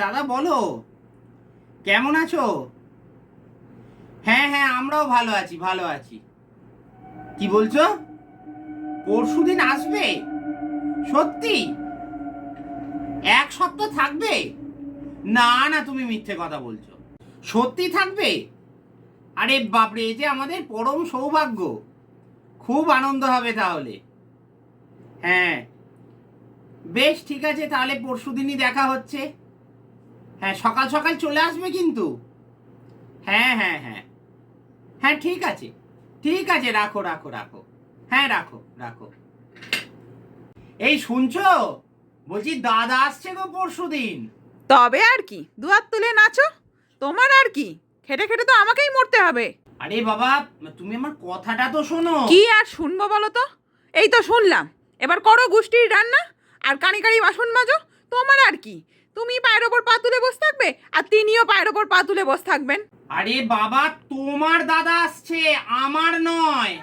দাদা বলো, কেমন আছো? হ্যাঁ হ্যাঁ, আমরাও ভালো আছি, ভালো আছি। কি বলছো? পরশুদিন আসবে? সত্যি? এক সপ্তাহ থাকবে? না না, তুমি মিথ্যে কথা বলছো। সত্যি থাকবে? আরে বাপরে, এ যে আমাদের পরম সৌভাগ্য। খুব আনন্দ হবে তাহলে। হ্যাঁ, বেশ ঠিক আছে, তাহলে পরশুদিনই দেখা হচ্ছে। হ্যাঁ, সকাল সকাল চলে আসবে কিন্তু। হ্যাঁ হ্যাঁ হ্যাঁ হ্যাঁ, ঠিক আছে ঠিক আছে, রাখো রাখো রাখো। হ্যাঁ, রাখো রাখো। এই শুনছো? বলছি দাদা আসছে গো পরশুদিন। তবে আর কি, দুহাত তুলে নাচো। তোমার আর কি, খেটে খেটে তো আমাকেই মরতে হবে। আরে বাবা, তুমি আমার কথাটা তো শোনো। কি আর শুনবো বলো তো? এই তো শুনলাম। এবার করো গুষ্টির রান্না আর কানি কানি বাসন মাজো। তোমার আর কি, তুমি পায়ের ওপর পা তুলে বসে থাকবে আর তিনিও পায়ের ওপর পা তুলে বসে থাকবেন। আরে বাবা, তোমার দাদা আসছে, আমার নয়।